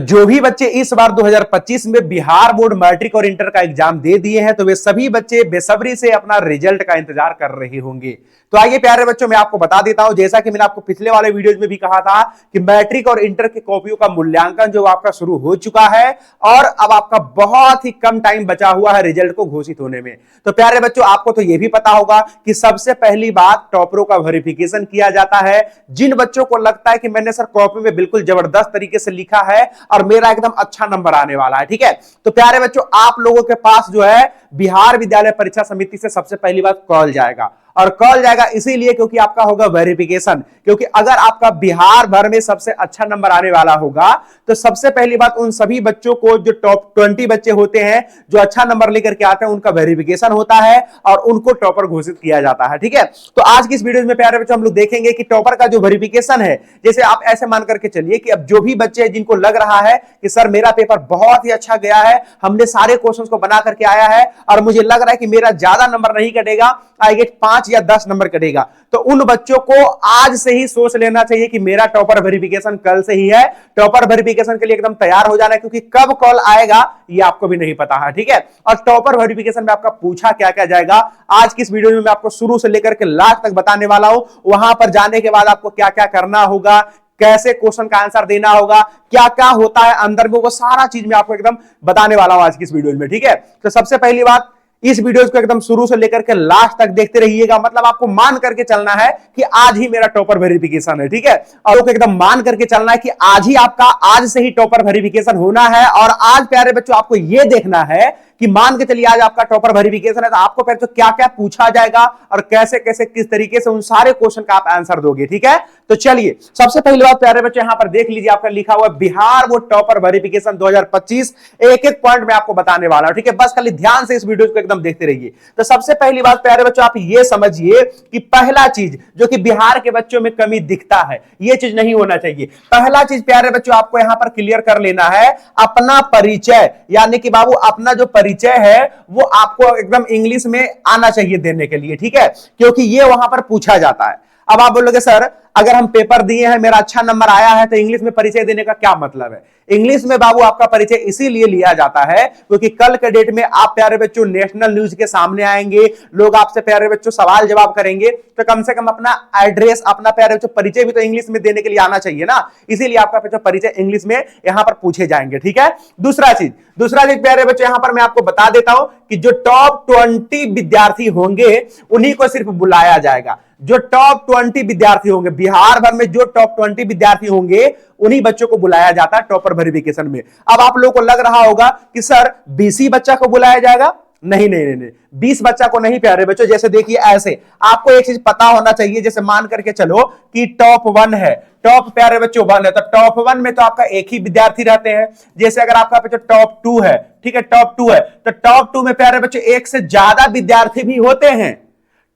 जो भी बच्चे इस बार 2025 में बिहार बोर्ड मैट्रिक और इंटर का एग्जाम दे दिए हैं तो वे सभी बच्चे बेसब्री से अपना रिजल्ट का इंतजार कर रहे होंगे। तो आइए प्यारे बच्चों, मैं आपको बता देता हूं, जैसा कि मैंने आपको पिछले वाले वीडियोज में भी कहा था कि मैट्रिक और इंटर की कॉपियों का मूल्यांकन जो आपका शुरू हो चुका है और अब आपका बहुत ही कम टाइम बचा हुआ है रिजल्ट को घोषित होने में। तो प्यारे बच्चों, आपको तो यह भी पता होगा कि सबसे पहली बात टॉपरों का वेरिफिकेशन किया जाता है। जिन बच्चों को लगता है कि मैंने सर कॉपी में बिल्कुल जबरदस्त तरीके से लिखा है और मेरा एकदम अच्छा नंबर आने वाला है, ठीक है, तो प्यारे बच्चों आप लोगों के पास जो है बिहार विद्यालय परीक्षा समिति से सबसे पहली बात कॉल जाएगा। और कॉल जाएगा इसीलिए क्योंकि आपका होगा वेरिफिकेशन। क्योंकि अगर आपका बिहार भर में सबसे अच्छा नंबर आने वाला होगा तो सबसे पहली बात उन सभी बच्चों को, जो टॉप 20 बच्चे होते हैं जो अच्छा नंबर लेकर के आते हैं, उनका वेरिफिकेशन होता है और उनको टॉपर घोषित किया जाता है, ठीक है। तो आज की इस वीडियो में प्यारे बच्चों हम लोग देखेंगे कि टॉपर का जो वेरिफिकेशन है, जैसे आप ऐसे मान करके चलिए कि अब जो भी बच्चे हैं जिनको लग रहा है कि सर मेरा पेपर बहुत ही अच्छा गया है, हमने सारे क्वेश्चंस को बना करके आया है और मुझे लग रहा है कि मेरा ज्यादा नंबर नहीं कटेगा, आई गेट 5 या 10 नंबर कटेगा, तो उन बच्चों को आज से ही सोच लेना चाहिए कि मेरा टॉपर वेरिफिकेशन कल से ही है। टॉपर वेरिफिकेशन के लिए एकदम तैयार हो जाना है क्योंकि कब कॉल आएगा ये आपको भी नहीं पता है, ठीक है। और टॉपर वेरिफिकेशन में आपका पूछा क्या क्या जाएगा आज की इस वीडियो में मैं आपको शुरू से लेकर के लास्ट तक बताने वाला हूं। वहां पर जाने के बाद आपको क्या क्या करना होगा, कैसे क्वेश्चन का आंसर देना होगा, क्या क्या होता है अंदर में, वो सारा चीज मैं आपको एकदम बताने वाला हूं आज की इस वीडियो में, ठीक है। तो सबसे पहली बात, इस वीडियो को एकदम शुरू से लेकर के लास्ट तक देखते रहिएगा। मतलब आपको मान करके चलना है कि आज ही मेरा टॉपर वेरिफिकेशन है, ठीक है। और एकदम मान करके चलना है कि आज ही आपका, आज से ही टॉपर वेरिफिकेशन होना है। और आज प्यारे बच्चों आपको यह देखना है कि मान के चलिए आज आपका टॉपर वेरिफिकेशन है तो आपको फिर तो क्या क्या पूछा जाएगा और कैसे कैसे किस तरीके से उन सारे क्वेश्चन का आप आंसर दोगे, ठीक है। तो चलिए सबसे पहली बात प्यारे बच्चों यहां पर देख लीजिए, आपका लिखा हुआ बिहार बोर्ड टॉपर वेरिफिकेशन 2025। एक एक पॉइंट में आपको बताने वाला हूं, ठीक है। बस खाली ध्यान से इस वीडियो को एकदम देखते रहिए। तो सबसे पहली बात प्यारे बच्चों आप ये समझिए कि पहला चीज जो कि बिहार के बच्चों में कमी दिखता है, यह चीज नहीं होना चाहिए। पहला चीज प्यारे बच्चों आपको यहां पर क्लियर कर लेना है अपना परिचय, यानी कि बाबू अपना जो परिचय है वो आपको एकदम इंग्लिश में आना चाहिए देने के लिए, ठीक है, क्योंकि ये वहां पर पूछा जाता है। अब आप बोलोगे सर अगर हम पेपर दिए हैं, मेरा अच्छा नंबर आया है, तो इंग्लिश में परिचय देने का क्या मतलब है। इंग्लिश में बाबू आपका परिचय इसीलिए लिया जाता है क्योंकि कल के डेट में आप प्यारे बच्चों नेशनल न्यूज के सामने आएंगे, लोग आपसे प्यारे बच्चों सवाल जवाब करेंगे, तो कम से कम अपना एड्रेस, अपना प्यारे बच्चों परिचय भी तो इंग्लिश में देने के लिए आना चाहिए ना। इसीलिए आपका परिचय इंग्लिश में यहां पर पूछे जाएंगे, ठीक है। दूसरा चीज प्यारे बच्चों यहां पर मैं आपको बता देता हूं कि जो टॉप 20 विद्यार्थी होंगे उन्हीं को सिर्फ बुलाया जाएगा। जो टॉप 20 विद्यार्थी होंगे बिहार भर में, जो टॉप 20 विद्यार्थी होंगे उन्हीं बच्चों को बुलाया जाता है टॉपर वेरिफिकेशन में। अब आप लोगों को लग रहा होगा कि सर 20 बच्चा को बुलाया जाएगा, नहीं नहीं नहीं नहीं, 20 बच्चा को नहीं प्यारे बच्चों। जैसे देखिए ऐसे आपको एक चीज पता होना चाहिए, जैसे मान करके चलो कि टॉप 1 है, टॉप प्यारे बच्चों 1 है, तो टॉप 1 में तो आपका एक ही विद्यार्थी रहते हैं। जैसे अगर आपका बच्चों टॉप 2 है, ठीक है, टॉप 2 है, तो टॉप 2 में प्यारे बच्चों एक से ज्यादा विद्यार्थी भी होते हैं।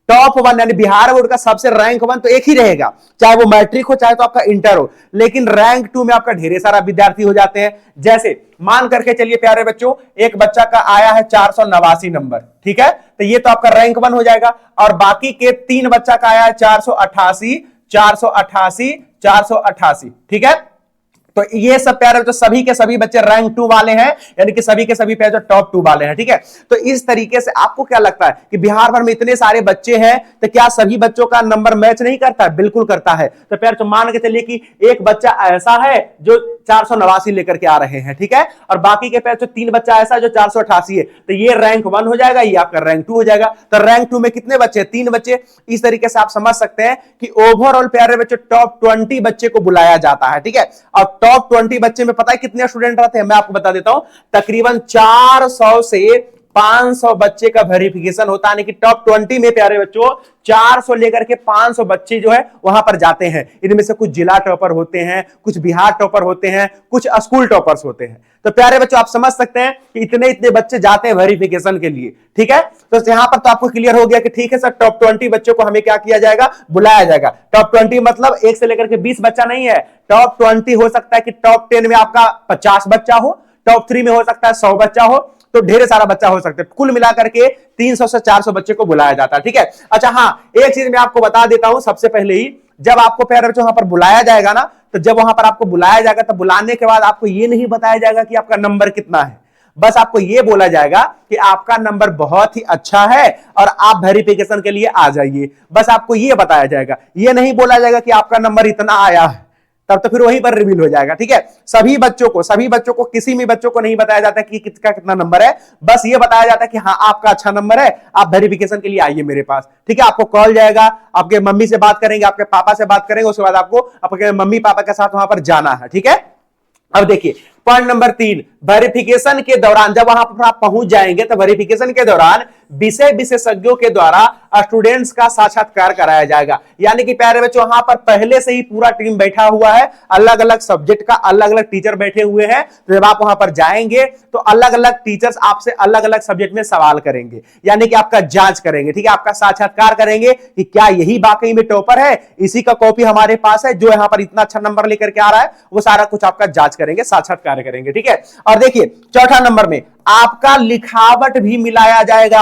टॉप 1 यानी बिहार बोर्ड का सबसे रैंक 1 तो एक ही रहेगा, चाहे वो मैट्रिक हो चाहे तो आपका इंटर हो, लेकिन रैंक 2 में आपका ढेर सारा विद्यार्थी हो जाते हैं। जैसे मान करके चलिए प्यारे बच्चों एक बच्चा का आया है 489 नंबर, ठीक है, तो ये तो आपका रैंक 1 हो जाएगा। और बाकी के 3 बच्चा का आया है 488, 488, 488, ठीक है। तो ये सब प्यारे बच्चों सभी के सभी बच्चे रैंक 2 वाले हैं, यानी कि सभी के सभी प्यारे टॉप 2 वाले हैं, ठीक है। तो इस तरीके से आपको क्या लगता है कि बिहार भर में इतने सारे बच्चे हैं तो क्या सभी बच्चों का नंबर मैच नहीं करता है? बिल्कुल करता है। तो प्यारे तो मान के चलिए कि एक बच्चा ऐसा है जो 489 लेकर के आ रहे हैं, ठीक है, और बाकी के प्यारे 3 बच्चा ऐसा जो 488 है, तो ये रैंक 1 हो जाएगा, ये आपका रैंक 2 हो जाएगा। तो रैंक 2 में कितने बच्चे? 3 बच्चे। इस तरीके से आप समझ सकते हैं कि ओवरऑल प्यारे बच्चों टॉप 20 बच्चे को बुलाया जाता है, ठीक है। और टॉप 20 बच्चे में पता है कितने स्टूडेंट रहते हैं? मैं आपको बता देता हूं, तकरीबन 400 से 500 बच्चे का वेरिफिकेशन होता है, यानी कि टॉप 20 में प्यारे बच्चों 400 लेकर के 500 बच्चे जो है वहां पर जाते हैं। इनमें से कुछ जिला टॉपर होते हैं, कुछ बिहार टॉपर होते हैं, कुछ स्कूल टॉपर्स होते हैं। तो प्यारे बच्चों आप समझ सकते हैं कि इतने इतने बच्चे जाते हैं वेरिफिकेशन के लिए, ठीक है। तो यहां पर तो आपको क्लियर हो गया कि ठीक है सर टॉप 20 बच्चों को हमें क्या किया जाएगा? बुलाया जाएगा। टॉप 20 मतलब 1 से लेकर के 20 बच्चा नहीं है। टॉप 20 हो सकता है कि टॉप 10 में आपका 50 बच्चा हो, टॉप 3 में हो सकता है 100 बच्चा हो, तो ढेर सारा बच्चा हो सकता है। कुल मिलाकर के 300 से 400 बच्चे को बुलाया जाता है, ठीक है। अच्छा हाँ, एक चीज मैं आपको बता देता हूं सबसे पहले ही, जब आपको प्यारे बच्चों वहां पर बुलाया जाएगा ना, तो जब वहां पर आपको बुलाया जाएगा तो बुलाने के बाद आपको ये नहीं बताया जाएगा कि आपका नंबर कितना है, बस आपको यह बोला जाएगा कि आपका नंबर बहुत ही अच्छा है और आप वेरिफिकेशन के लिए आ जाइए, बस आपको यह बताया जाएगा। यह नहीं बोला जाएगा कि आपका नंबर इतना आया है, तब तो फिर वहीं पर रिवील हो जाएगा। ठीक है, सभी बच्चों को किसी भी बच्चों को नहीं बताया जाता कि किसका कितना नंबर है, बस ये बताया जाता है कि हाँ आपका अच्छा नंबर है, आप वेरिफिकेशन के लिए आइए मेरे पास। ठीक है, आपको कॉल जाएगा, आपके मम्मी से बात करेंगे, आपके पापा से बात करेंगे, उसके बाद आपको आपके मम्मी पापा के साथ वहां पर जाना है। ठीक है, अब देखिए पॉइंट नंबर 3, वेरिफिकेशन के दौरान जब वहां पर आप पहुंच जाएंगे तो वेरिफिकेशन के दौरान विषय विशेषज्ञों के द्वारा स्टूडेंट्स का साक्षात्कार कराया जाएगा। यानी कि प्यारे बच्चों वहां पर पहले से ही पूरा टीम बैठा हुआ है, अलग अलग सब्जेक्ट का अलग अलग टीचर बैठे हुए हैं। तो जब आप वहां पर जाएंगे तो अलग अलग टीचर्स आपसे अलग अलग सब्जेक्ट में सवाल करेंगे, यानी कि आपका जांच करेंगे। ठीक है, आपका साक्षात्कार करेंगे कि क्या यही वाकई में टॉपर है, इसी का कॉपी हमारे पास है जो यहां पर इतना अच्छा नंबर लेकर के आ रहा है, वो सारा कुछ आपका जांच करेंगे, साक्षात्कार करेंगे। ठीक है, और देखिए चौथा नंबर में आपका लिखावट भी मिलाया जाएगा।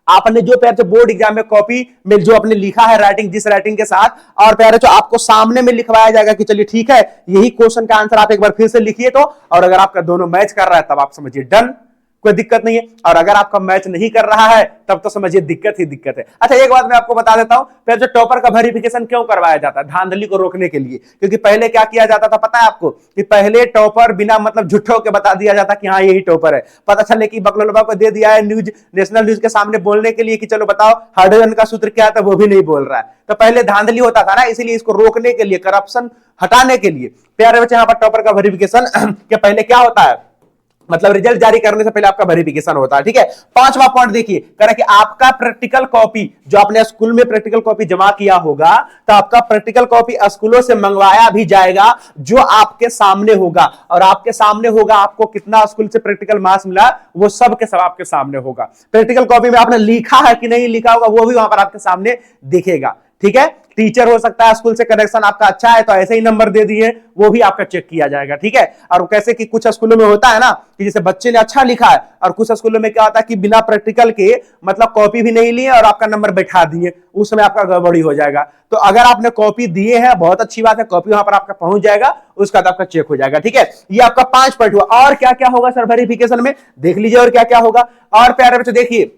आपने जो प्यारे बोर्ड एग्जाम में कॉपी में जो आपने लिखा है राइटिंग, जिस राइटिंग के साथ, और प्यारे जो आपको सामने में लिखवाया जाएगा कि चलिए ठीक है यही क्वेश्चन का आंसर आप एक बार फिर से लिखिए तो, और अगर आपका दोनों मैच कर रहा है तब आप समझिए डन, कोई दिक्कत नहीं है, और अगर आपका मैच नहीं कर रहा है तब तो समझिए दिक्कत ही दिक्कत है। अच्छा एक बात मैं आपको बता देता हूं, फिर जो टॉपर का वेरिफिकेशन क्यों करवाया जाता है, धांधली को रोकने के लिए। क्योंकि पहले क्या किया जाता था पता है आपको, कि पहले टॉपर बिना मतलब झूठों के बता दिया जाता कि हाँ यही टॉपर है, पता चले कि बकलोलबा को दे दिया है न्यूज, नेशनल न्यूज के सामने बोलने के लिए कि चलो बताओ हाइड्रोजन का सूत्र क्या है, वो भी नहीं बोल रहा है। तो पहले धांधली होता था ना, इसीलिए इसको रोकने के लिए, करप्शन हटाने के लिए प्यारे बच्चे यहाँ पर टॉपर का वेरिफिकेशन के पहले क्या होता है, मतलब रिजल्ट जारी करने से पहले आपका वेरिफिकेशन होता है। ठीक है, पांचवा पॉइंट देखिए, कह रहा कि आपका प्रैक्टिकल कॉपी जो आपने स्कूल में प्रैक्टिकल कॉपी जमा किया होगा, तो आपका प्रैक्टिकल कॉपी स्कूलों से मंगवाया भी जाएगा, जो आपके सामने होगा, और आपके सामने होगा आपको कितना स्कूल से प्रैक्टिकल मार्क्स मिला वो सब के सब आपके सामने होगा। प्रैक्टिकल कॉपी में आपने लिखा है कि नहीं लिखा होगा वो भी वहां पर आपके सामने दिखेगा। ठीक है, टीचर हो सकता है स्कूल से कनेक्शन आपका अच्छा है तो ऐसे ही नंबर दे दिए, वो भी आपका चेक किया जाएगा। ठीक है, और कैसे कि कुछ स्कूलों में होता है ना कि जैसे बच्चे ने अच्छा लिखा है, और कुछ स्कूलों में क्या होता है कि बिना प्रैक्टिकल के मतलब कॉपी भी नहीं लिए और आपका नंबर बैठा दिए, उस समय आपका गड़बड़ी हो जाएगा। तो अगर आपने कॉपी दिए हैं बहुत अच्छी बात है, कॉपी वहां पर आपका पहुंच जाएगा, उसका बाद आपका चेक हो जाएगा। ठीक है, ये आपका 5 पॉइंट हुआ। और क्या क्या होगा सर वेरिफिकेशन में, देख लीजिए और क्या क्या होगा। और प्यारे बच्चों देखिए,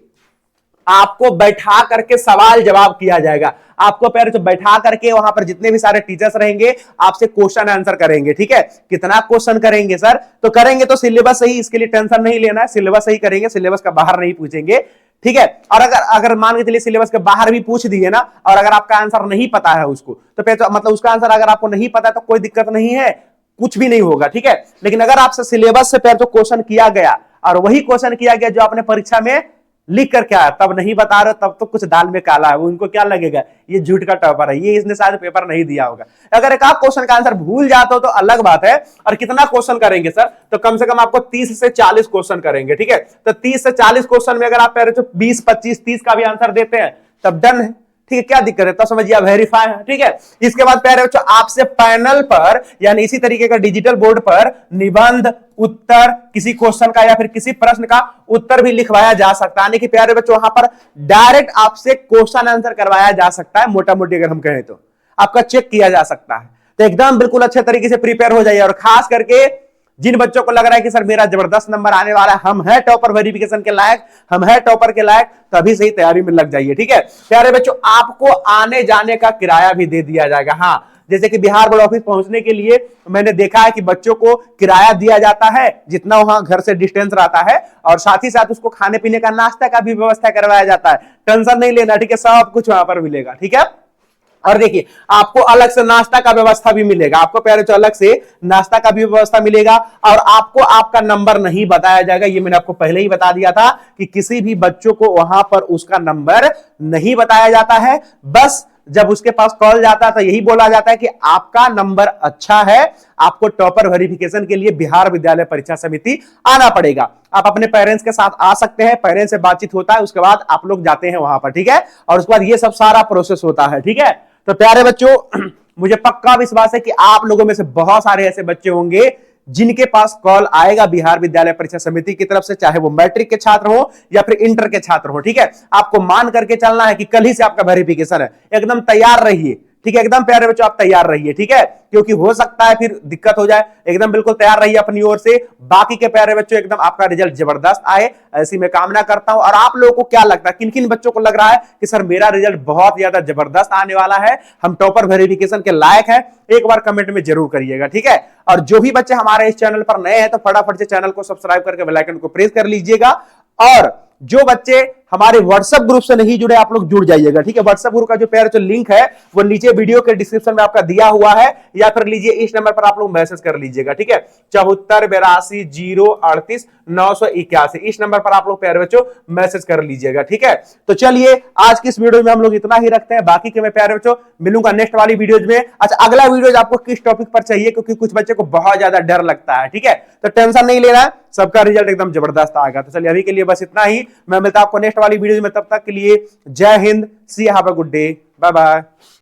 आपको बैठा करके सवाल जवाब किया जाएगा, आपको पैर से बैठा करके वहां पर जितने भी सारे टीचर्स रहेंगे आपसे क्वेश्चन आंसर करेंगे। ठीक है, कितना क्वेश्चन करेंगे सर, तो करेंगे तो सिलेबस सही, इसके लिए टेंशन नहीं लेना है, सिलेबस सही करेंगे, सिलेबस का बाहर नहीं पूछेंगे। ठीक है, और अगर मान के चलिए सिलेबस के बाहर भी पूछ दिए ना, और अगर आपका आंसर नहीं पता है उसको, तो फिर मतलब उसका आंसर अगर आपको नहीं पता है तो कोई दिक्कत नहीं है, कुछ भी नहीं होगा। ठीक है, लेकिन अगर आपसे सिलेबस से पहले तो क्वेश्चन किया गया और वही क्वेश्चन किया गया जो आपने परीक्षा में लिख कर क्या है, तब नहीं बता रहे तब तो कुछ दाल में काला है, वो उनको क्या लगेगा ये झूठ का टॉपर है, ये इसने शायद पेपर नहीं दिया होगा। अगर एक आध क्वेश्चन का आंसर भूल जाते हो तो अलग बात है। और कितना क्वेश्चन करेंगे सर, तो कम से कम आपको 30 से 40 क्वेश्चन करेंगे। ठीक है, तो 30 से 40 क्वेश्चन में अगर आप 20, 25, 30 का भी आंसर देते हैं तब डन है। ठीक है, क्या दिक्कत है, तो समझिए वेरीफाई है। ठीक है, इसके बाद प्यारे बच्चों आपसे पैनल पर यानी इसी तरीके का डिजिटल बोर्ड पर निबंध उत्तर, किसी क्वेश्चन का या फिर किसी प्रश्न का उत्तर भी लिखवाया जा सकता है। यानी कि प्यारे बच्चों वहां पर डायरेक्ट आपसे क्वेश्चन आंसर करवाया जा सकता है, मोटा मोटी अगर हम कहें तो आपका चेक किया जा सकता है। तो एकदम बिल्कुल अच्छे तरीके से प्रिपेयर हो जाइए। और खास करके जिन बच्चों को लग रहा है कि सर मेरा जबरदस्त नंबर आने वाला है, हम है टॉपर वेरिफिकेशन के लायक, हम है टॉपर के लायक, तो अभी से ही तैयारी में लग जाइए। ठीक है प्यारे बच्चों, आपको आने जाने का किराया भी दे दिया जाएगा। हाँ, जैसे कि बिहार बोर्ड ऑफिस पहुंचने के लिए मैंने देखा है कि बच्चों को किराया दिया जाता है जितना वहां घर से डिस्टेंस रहता है, और साथ ही साथ उसको खाने पीने का नाश्ता का भी व्यवस्था करवाया जाता है। टेंशन नहीं लेना, ठीक है, सब कुछ वहां पर मिलेगा। ठीक है, और देखिए आपको अलग से नाश्ता का व्यवस्था भी मिलेगा, आपको प्यारे बच्चों अलग से नाश्ता का भी व्यवस्था मिलेगा। और आपको आपका नंबर नहीं बताया जाएगा, ये मैंने आपको पहले ही बता दिया था कि किसी भी बच्चों को वहां पर उसका नंबर नहीं बताया जाता है। बस जब उसके पास कॉल जाता है तो यही बोला जाता है कि आपका नंबर अच्छा है, आपको टॉपर वेरिफिकेशन के लिए बिहार विद्यालय परीक्षा समिति आना पड़ेगा। आप अपने पेरेंट्स के साथ आ सकते हैं, पेरेंट्स से बातचीत होता है, उसके बाद आप लोग जाते हैं वहां पर। ठीक है, और उसके बाद ये सब सारा प्रोसेस होता है। ठीक है, तो प्यारे बच्चों मुझे पक्का विश्वास है कि आप लोगों में से बहुत सारे ऐसे बच्चे होंगे जिनके पास कॉल आएगा बिहार विद्यालय परीक्षा समिति की तरफ से, चाहे वो मैट्रिक के छात्र हो या फिर इंटर के छात्र हो। ठीक है, आपको मान करके चलना है कि कल ही से आपका वेरिफिकेशन है, एकदम तैयार रहिए। ठीक है, एकदम प्यारे बच्चों आप तैयार रहिए, ठीक है, क्योंकि हो सकता है फिर दिक्कत हो जाए। एकदम बिल्कुल तैयार रहिए अपनी ओर से। बाकी के प्यारे बच्चों एकदम आपका रिजल्ट जबरदस्त आए, ऐसी मैं कामना करता हूं। और आप लोगों को क्या लगता है, किन किन बच्चों को लग रहा है कि सर मेरा रिजल्ट बहुत ज्यादा जबरदस्त आने वाला है, हम टॉपर वेरिफिकेशन के लायक है, एक बार कमेंट में जरूर करिएगा, ठीक है। और जो भी बच्चे हमारे इस चैनल पर नए हैं तो फटाफट से चैनल को सब्सक्राइब करके बेल आइकन को प्रेस कर लीजिएगा। और जो बच्चे हमारे व्हाट्सएप ग्रुप से नहीं जुड़े, आप लोग जुड़ जाइएगा, ठीक है। व्हाट्सएप ग्रुप का जो प्यारा जो लिंक है वो नीचे वीडियो के डिस्क्रिप्शन में आपका दिया हुआ है, या फिर लीजिए इस नंबर पर आप लोग मैसेज कर लीजिएगा, ठीक है, 7482080981। इस नंबर पर आप लोग प्यारे बच्चों मैसेज कर लीजिएगा, ठीक है। तो चलिए आज की इस वीडियो में हम लोग इतना ही रखते हैं। बाकी के मैं प्यारे बच्चों मिलूंगा नेक्स्ट वाली वीडियोज में। अच्छा, अगला वीडियो आपको किस टॉपिक पर चाहिए, क्योंकि कुछ बच्चे को बहुत ज्यादा डर लगता है, ठीक है, तो टेंशन नहीं लेना, सबका रिजल्ट एकदम जबरदस्त आएगा। तो चलिए अभी के लिए बस इतना ही, मैं मिलता हूं आपको नेक्स्ट वाली वीडियो में। तब तक के लिए Jai Hind, see have a good day, bye bye.